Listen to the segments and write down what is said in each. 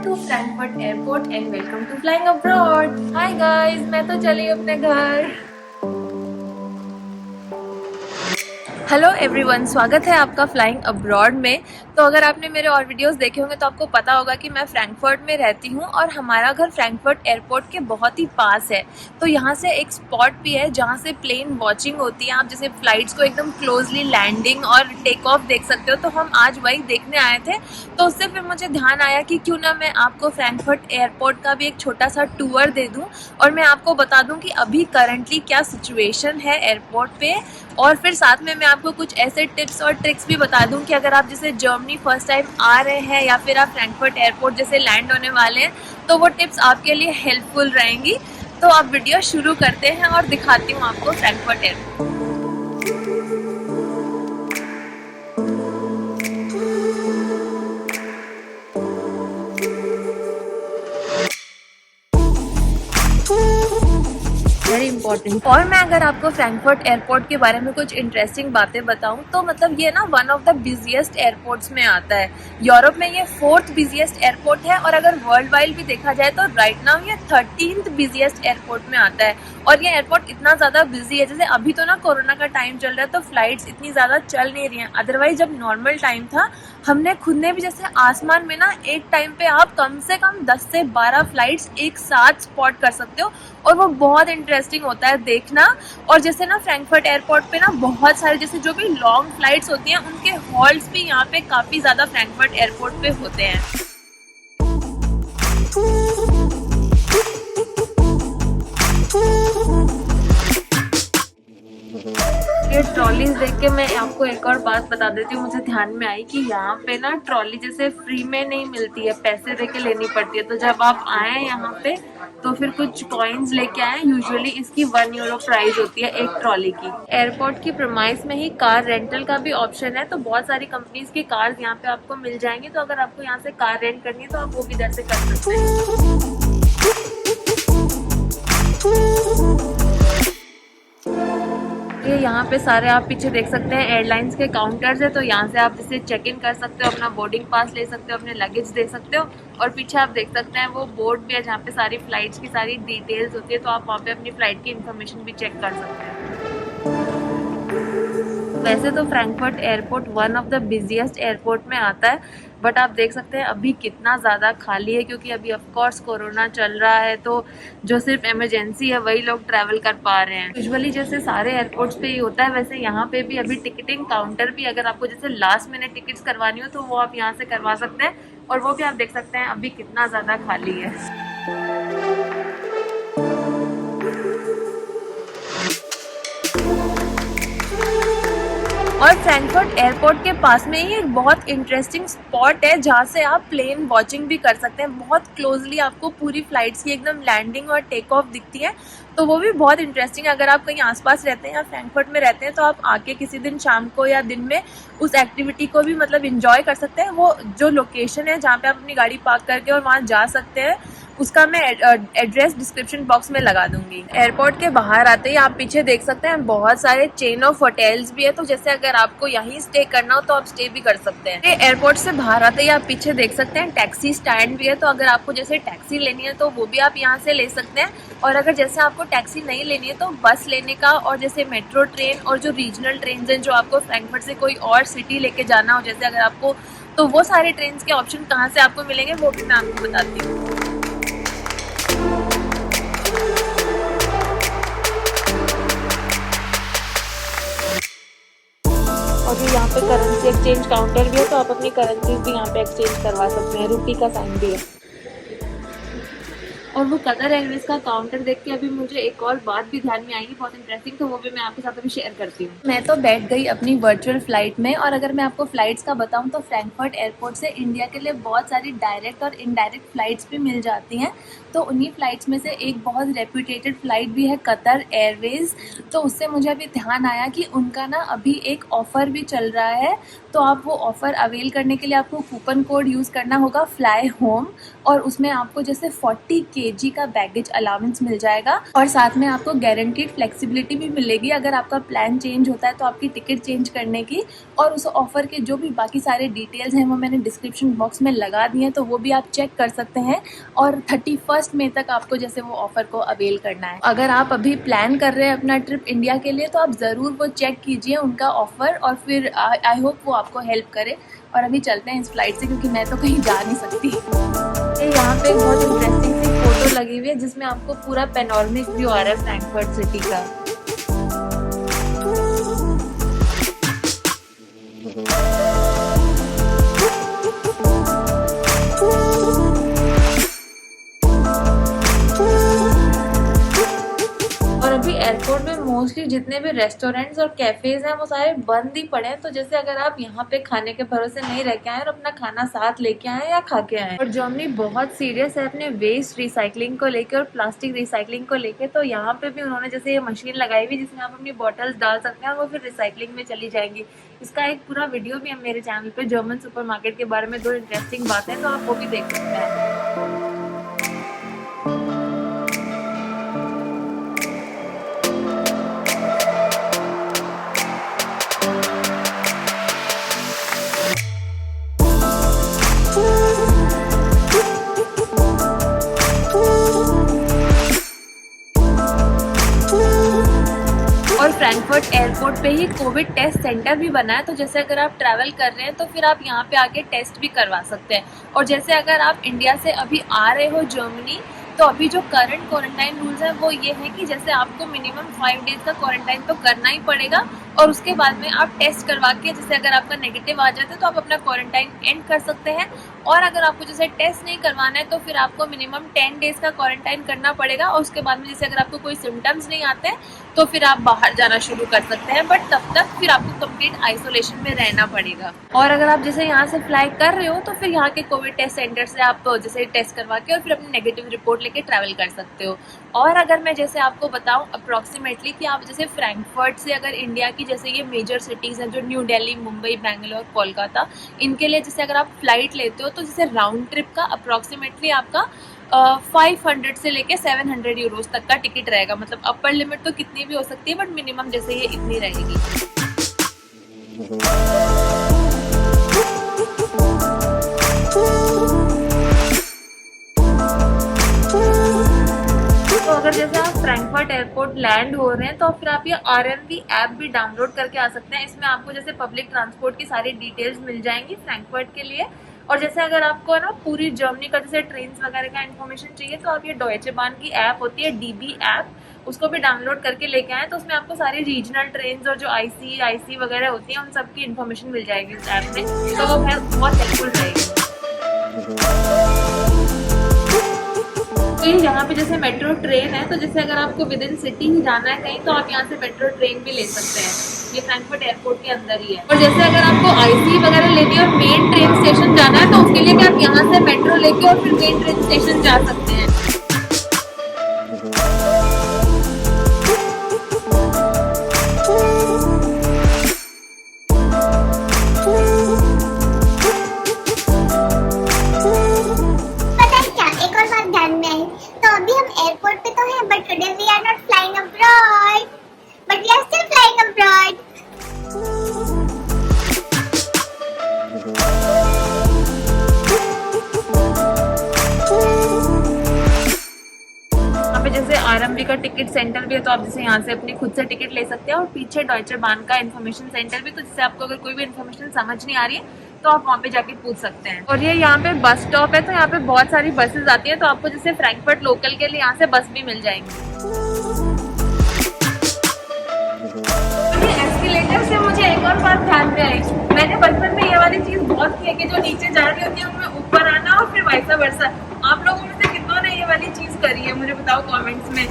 Welcome to Frankfurt airport and welcome to flying abroad. Hi guys, मैं तो चली अपने घर। हेलो एवरीवन, स्वागत है आपका फ्लाइंग अब्रॉड में। तो अगर आपने मेरे और वीडियोस देखे होंगे तो आपको पता होगा कि मैं फ्रैंकफर्ट में रहती हूँ और हमारा घर फ्रैंकफर्ट एयरपोर्ट के बहुत ही पास है। तो यहाँ से एक स्पॉट भी है जहाँ से प्लेन वॉचिंग होती है। आप जैसे फ्लाइट्स को एकदम क्लोजली लैंडिंग और टेक ऑफ देख सकते हो। तो हम आज वही देखने आए थे। तो उससे फिर मुझे ध्यान आया कि क्यों ना मैं आपको फ्रैंकफर्ट एयरपोर्ट का भी एक छोटा सा टूर दे दूँ और मैं आपको बता दूँ कि अभी करंटली क्या सिचुएशन है एयरपोर्ट पे। और फिर साथ में मैं आपको कुछ ऐसे टिप्स और ट्रिक्स भी बता दूं कि अगर आप जैसे जर्मनी फर्स्ट टाइम आ रहे हैं या फिर आप फ्रैंकफर्ट एयरपोर्ट जैसे लैंड होने वाले हैं तो वो टिप्स आपके लिए हेल्पफुल रहेंगी। तो आप वीडियो शुरू करते हैं और दिखाती हूँ आपको फ्रैंकफर्ट एयरपोर्ट। Very important. और मैं अगर आपको फ्रैंकफर्ट एयरपोर्ट के बारे में कुछ इंटरेस्टिंग बातें बताऊं तो मतलब ये ना one of the busiest airports में आता है। यूरोप में ये 4th बिजिएस्ट एयरपोर्ट है और अगर वर्ल्ड वाइड भी देखा जाए तो राइट नाउ ये 13th बिजिएस्ट एयरपोर्ट में आता है। और ये एयरपोर्ट इतना ज़्यादा बिजी है, जैसे अभी तो ना कोरोना का टाइम चल रहा है तो फ्लाइट्स इतनी ज़्यादा चल नहीं रही हैं। अदरवाइज जब नॉर्मल टाइम था हमने खुद ने भी जैसे आसमान में ना एक टाइम पे आप कम से कम 10 से 12 फ्लाइट्स एक साथ स्पॉट कर सकते हो और वो बहुत इंटरेस्टिंग होता है देखना। और जैसे ना फ्रैंकफर्ट एयरपोर्ट पे ना बहुत सारे जैसे जो भी लॉन्ग फ्लाइट्स होती हैं उनके हॉल्स भी यहाँ पे काफ़ी ज़्यादा फ्रैंकफर्ट एयरपोर्ट पे होते हैं। ये ट्रॉलीज देख के मैं आपको एक और बात बता देती हूँ, मुझे ध्यान में आई कि यहाँ पे ना ट्रॉली जैसे फ्री में नहीं मिलती है, पैसे दे के लेनी पड़ती है। तो जब आप आए यहाँ पे तो फिर कुछ कॉइन्स लेके आए। यूजुअली इसकी 1 यूरो प्राइस होती है एक ट्रॉली की। एयरपोर्ट की प्रीमाइस में ही कार रेंटल का भी ऑप्शन है, तो बहुत सारी कंपनीज की कार्स यहाँ पे आपको मिल जाएंगी। तो अगर आपको यहाँ से कार रेंट करनी है तो आप वो भी इधर से कर सकते हैं। ये यहाँ पे सारे आप पीछे देख सकते हैं एयरलाइंस के काउंटर्स है। तो यहाँ से आप जैसे चेक इन कर सकते हो, अपना बोर्डिंग पास ले सकते हो, अपने लगेज दे सकते हो। और पीछे आप देख सकते हैं वो बोर्ड भी है जहाँ पे सारी फ्लाइट्स की सारी डिटेल्स होती है। तो आप वहाँ पे अपनी फ्लाइट की इन्फॉर्मेशन भी चेक कर सकते हैं। वैसे तो Frankfurt airport one of the busiest airport में आता है, बट आप देख सकते हैं अभी कितना ज़्यादा खाली है क्योंकि अभी ऑफ कोर्स कोरोना चल रहा है। तो जो सिर्फ इमरजेंसी है वही लोग ट्रैवल कर पा रहे हैं। यूजुअली जैसे सारे एयरपोर्ट्स पे ही होता है, वैसे यहाँ पे भी अभी टिकटिंग काउंटर भी, अगर आपको जैसे लास्ट मिनट टिकट्स करवानी हो तो वो आप यहाँ से करवा सकते हैं। और वो भी आप देख सकते हैं अभी कितना ज़्यादा खाली है। और फ्रैंकफर्ट एयरपोर्ट के पास में ही एक बहुत इंटरेस्टिंग स्पॉट है जहाँ से आप प्लेन वॉचिंग भी कर सकते हैं। बहुत क्लोजली आपको पूरी फ्लाइट्स की एकदम लैंडिंग और टेक ऑफ दिखती है। तो वो भी बहुत इंटरेस्टिंग है। अगर आप कहीं आसपास रहते हैं या फ्रैंकफर्ट में रहते हैं तो आप आके किसी दिन शाम को या दिन में उस एक्टिविटी को भी मतलब इंजॉय कर सकते हैं। वो जो लोकेशन है जहाँ पे आप अपनी गाड़ी पार्क करके और वहाँ जा सकते हैं उसका मैं एड्रेस डिस्क्रिप्शन बॉक्स में लगा दूंगी। एयरपोर्ट के बाहर आते ही आप पीछे देख सकते हैं बहुत सारे चेन ऑफ होटल्स भी है। तो जैसे अगर आपको यहीं स्टे करना हो तो आप स्टे भी कर सकते हैं। एयरपोर्ट से बाहर आते ही आप पीछे देख सकते हैं टैक्सी स्टैंड भी है। तो अगर आपको जैसे टैक्सी लेनी है तो वो भी आप यहाँ से ले सकते हैं। और अगर जैसे आपको टैक्सी नहीं लेनी है तो बस लेने का, और जैसे मेट्रो ट्रेन और जो रीजनल ट्रेन हैं जो आपको फ्रैंकफर्ट से कोई और सिटी लेके जाना हो जैसे अगर आपको, तो वो सारे ट्रेन के ऑप्शन कहाँ से आपको मिलेंगे वो भी मैं आपको बताती हूँ। और ये यहाँ पे करेंसी एक्सचेंज काउंटर भी है, तो आप अपनी करेंसीज भी यहाँ पे एक्सचेंज करवा सकते हैं। रुपी का साइन भी है। और वो कतर एयरवेज का काउंटर देख के अभी मुझे एक और बात भी ध्यान में आएगी बहुत इंटरेस्टिंग, तो वो भी मैं आपके साथ अभी शेयर करती हूँ। मैं तो बैठ गई अपनी वर्चुअल फ्लाइट में, और अगर मैं आपको फ्लाइट्स का बताऊँ तो फ्रैंकफर्ट एयरपोर्ट से इंडिया के लिए बहुत सारी डायरेक्ट और इनडायरेक्ट फ्लाइट्स भी मिल जाती हैं। तो उन्हीं फ्लाइट्स में से एक बहुत रेप्यूटेटेड फ्लाइट भी है कतर एयरवेज। तो उससे मुझे अभी ध्यान आया कि उनका ना अभी एक ऑफ़र भी चल रहा है। तो आप वो ऑफ़र अवेल करने के लिए आपको कूपन कोड यूज़ करना होगा फ्लाई होम, और उसमें आपको जैसे 40K kg का बैगेज अलाउंस मिल जाएगा और साथ में आपको गारंटीड फ्लेक्सिबिलिटी भी मिलेगी अगर आपका प्लान चेंज होता है तो आपकी टिकट चेंज करने की। और उस ऑफर के जो भी बाकी सारे डिटेल्स हैं वो मैंने डिस्क्रिप्शन बॉक्स में लगा दिए हैं, तो वो भी आप चेक कर सकते हैं। और 31 मई तक आपको जैसे वो ऑफर को अवेल करना है। अगर आप अभी प्लान कर रहे हैं अपना ट्रिप इंडिया के लिए तो आप ज़रूर वो चेक कीजिए उनका ऑफर, और फिर आई होप वो आपको हेल्प करे। और अभी चलते हैं इस फ्लाइट से क्योंकि मैं तो कहीं जा नहीं सकती। यहाँ पे एक बहुत इंटरेस्टिंग सी फोटो लगी हुई है जिसमें आपको पूरा पेनोरमिक व्यू आ रहा है फ्रैंकफर्ट सिटी का। अभी एयरपोर्ट में मोस्टली जितने भी रेस्टोरेंट्स और कैफेज हैं वो सारे बंद ही पड़े हैं, तो जैसे अगर आप यहाँ पे खाने के भरोसे नहीं रह के आए और अपना खाना साथ लेके आए या खा के आए। और जर्मनी बहुत सीरियस है अपने वेस्ट रिसाइकलिंग को लेके और प्लास्टिक रिसाइकलिंग को लेके, तो यहाँ पे भी उन्होंने जैसे ये मशीन लगाई हुई जिसमें आप अपनी बॉटल्स डाल सकते हैं और वो फिर रिसाइकलिंग में चली जाएंगी। इसका एक पूरा वीडियो भी है मेरे चैनल पे जर्मन सुपरमार्केट के बारे में, 2 इंटरेस्टिंग बातें हैं तो आप वो भी देख सकते हैं। और फ्रैंकफर्ट एयरपोर्ट पे ही कोविड टेस्ट सेंटर भी बना है, तो जैसे अगर आप ट्रैवल कर रहे हैं तो फिर आप यहाँ पे आके टेस्ट भी करवा सकते हैं। और जैसे अगर आप इंडिया से अभी आ रहे हो जर्मनी, तो अभी जो करंट क्वारंटाइन रूल्स हैं वो ये है कि जैसे आपको मिनिमम 5 डेज का क्वारंटाइन तो करना ही पड़ेगा और उसके बाद में आप टेस्ट करवा के जैसे अगर आपका नेगेटिव आ जाता है तो आप अपना क्वारंटाइन एंड कर सकते हैं। और अगर आपको जैसे टेस्ट नहीं करवाना है तो फिर आपको मिनिमम 10 डेज का क्वारंटाइन करना पड़ेगा और उसके बाद में जैसे अगर आपको कोई सिम्टम्स नहीं आते हैं तो फिर आप बाहर जाना शुरू कर सकते हैं, बट तब तक फिर आपको कंप्लीट आइसोलेशन में रहना पड़ेगा। और अगर आप जैसे यहाँ से फ्लाई कर रहे हो तो फिर यहाँ के कोविड टेस्ट सेंटर से आप जैसे टेस्ट करवा के और फिर अपनी नेगेटिव रिपोर्ट लेके ट्रैवल कर सकते हो। और अगर मैं जैसे आपको बताऊं अप्रॉक्सीमेटली कि आप जैसे फ्रैंकफर्ट से अगर इंडिया की जैसे ये मेजर सिटीज़ हैं जो न्यू दिल्ली, मुंबई, बेंगलोर, कोलकाता, इनके लिए जैसे अगर आप फ्लाइट लेते हो तो जैसे राउंड ट्रिप का अप्रॉक्सीमेटली आपका 500 से लेके 700 यूरोज तक का टिकट रहेगा। मतलब अपर लिमिट तो कितनी भी हो सकती है बट मिनिमम जैसे ये इतनी रहेगी। तो अगर जैसे आप फ्रैंकफर्ट एयरपोर्ट लैंड हो रहे हैं तो फिर आप ये RMB ऐप भी डाउनलोड करके आ सकते हैं। इसमें आपको जैसे पब्लिक ट्रांसपोर्ट की सारी डिटेल्स मिल जाएंगी फ्रैंकफर्ट के लिए। और जैसे अगर आपको ना पूरी जर्मनी का जैसे ट्रेन वगैरह का इन्फॉर्मेशन चाहिए तो आप ये डॉयचे बान की ऐप होती है DB ऐप, उसको भी डाउनलोड करके लेके आए तो उसमें आपको सारी रीजनल ट्रेन और जो IC वगैरह होती है उन सब की इन्फॉर्मेशन मिल जाएगी इस ऐप में, तो वो बहुत हेल्पफुल रहेगी। तो यहाँ पे जैसे मेट्रो ट्रेन है तो जैसे अगर आपको विद इन सिटी ही जाना है कहीं तो आप यहाँ से मेट्रो ट्रेन भी ले सकते हैं, ये फ्रैंकफर्ट एयरपोर्ट के अंदर ही है। और जैसे अगर आपको IC वगैरह लेनी है और मेन ट्रेन स्टेशन जाना है तो उसके लिए भी आप यहाँ से मेट्रो लेके और फिर मेन ट्रेन स्टेशन जा सकते हैं। एयरपोर्ट पे तो है but today we are not flying abroad, but we are still flying abroad. यहाँ पे जैसे RMB का टिकट सेंटर भी है तो आप जैसे यहाँ से अपनी खुद से टिकट ले सकते हैं और पीछे डॉयचे बान का इन्फॉर्मेशन सेंटर भी, तो जैसे आपको अगर कोई भी इन्फॉर्मेशन समझ नहीं आ रही है तो आप वहाँ पे जाके पूछ सकते हैं। और ये यहाँ पे बस स्टॉप है तो यहाँ पे बहुत सारी बसेस आती हैं तो आपको जैसे फ्रैंकफर्ट लोकल के लिए यहाँ से बस भी मिल जाएंगी। एस्केलेटर से मुझे एक और बात ध्यान में आई, मैंने बचपन में ये वाली चीज बहुत की है कि जो नीचे जा रही होती है उनमें ऊपर आना और फिर वैसा वर्षा। आप लोगों में से कितनों ने ये वाली चीज करी है मुझे बताओ कमेंट्स में।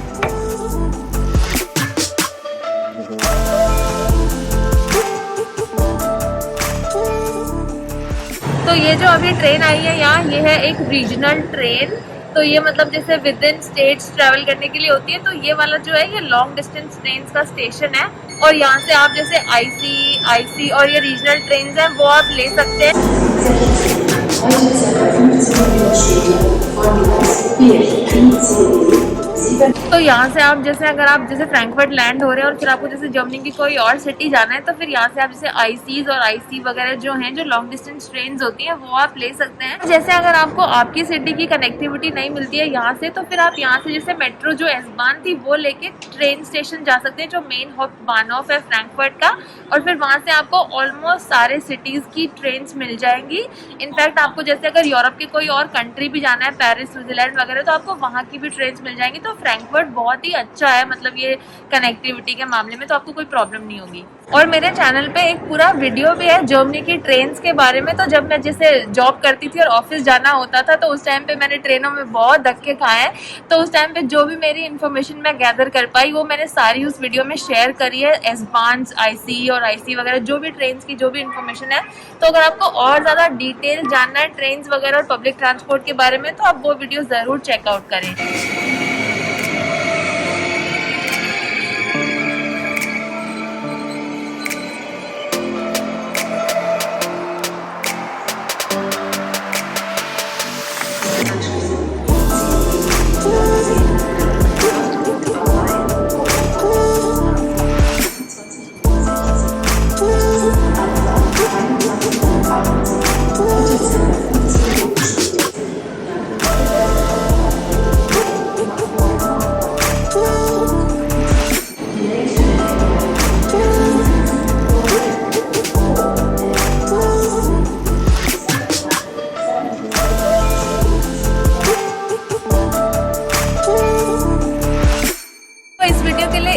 तो ये जो अभी ट्रेन आई है यहाँ, ये है एक रीजनल ट्रेन, तो ये मतलब जैसे विद इन स्टेट्स ट्रैवल करने के लिए होती है। तो ये वाला जो है ये लॉन्ग डिस्टेंस ट्रेन का स्टेशन है और यहाँ से आप जैसे IC और ये रीजनल ट्रेन है वो आप ले सकते हैं। Heute ist der 15 Minuten von die तो यहाँ से आप जैसे अगर आप जैसे फ्रैंकफर्ट लैंड हो रहे हैं और फिर आपको जैसे जर्मनी की कोई और सिटी जाना है तो फिर यहाँ से आप जैसे आईसीज और आईसी वगैरह जो हैं जो लॉन्ग डिस्टेंस ट्रेन होती हैं वो आप ले सकते हैं। जैसे अगर आपको आपकी सिटी की कनेक्टिविटी नहीं मिलती है यहाँ से तो फिर आप यहाँ से जैसे मेट्रो जो एसबान थी वो लेके ट्रेन स्टेशन जा सकते हैं जो मेन बानहॉफ है फ्रैंकफर्ट का, और फिर वहाँ से आपको ऑलमोस्ट सारे सिटीज़ की ट्रेन मिल जाएंगी। इनफैक्ट आपको जैसे अगर यूरोप के कोई और कंट्री भी जाना है, पेरिस, स्विट्जरलैंड वगैरह, तो आपको वहाँ की भी ट्रेन मिल जाएंगी। तो फ्रैंकफर्ट बहुत ही अच्छा है, मतलब ये कनेक्टिविटी के मामले में तो आपको कोई प्रॉब्लम नहीं होगी। और मेरे चैनल पे एक पूरा वीडियो भी है जर्मनी की ट्रेन्स के बारे में। तो जब मैं जैसे जॉब करती थी और ऑफिस जाना होता था तो उस टाइम पे मैंने ट्रेनों में बहुत धक्के खाए हैं। तो उस टाइम पे जो भी मेरी इन्फॉर्मेशन मैं गैदर कर पाई वो मैंने सारी उस वीडियो में शेयर करी है, एस-बान, आईसी और आईसी वगैरह जो भी ट्रेन्स की जो भी इन्फॉर्मेशन है। तो अगर आपको और ज़्यादा डिटेल जानना है ट्रेन्स वगैरह और पब्लिक ट्रांसपोर्ट के बारे में तो आप वो वीडियो ज़रूर चेकआउट करें।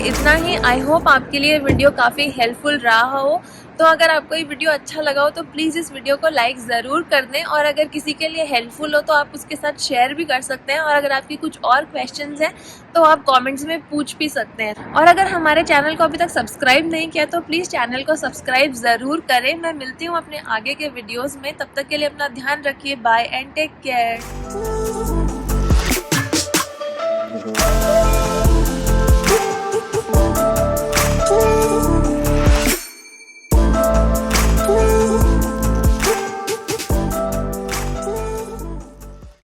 इतना ही। आई होप आपके लिए वीडियो काफ़ी हेल्पफुल रहा हो। तो अगर आपको ये वीडियो अच्छा लगा हो तो प्लीज़ इस वीडियो को लाइक ज़रूर कर दें, और अगर किसी के लिए हेल्पफुल हो तो आप उसके साथ शेयर भी कर सकते हैं। और अगर आपकी कुछ और क्वेश्चंस हैं तो आप कमेंट्स में पूछ भी सकते हैं। और अगर हमारे चैनल को अभी तक सब्सक्राइब नहीं किया तो प्लीज़ चैनल को सब्सक्राइब ज़रूर करें। मैं मिलती हूँ अपने आगे के वीडियोज़ में, तब तक के लिए अपना ध्यान रखिए। Bye and take care.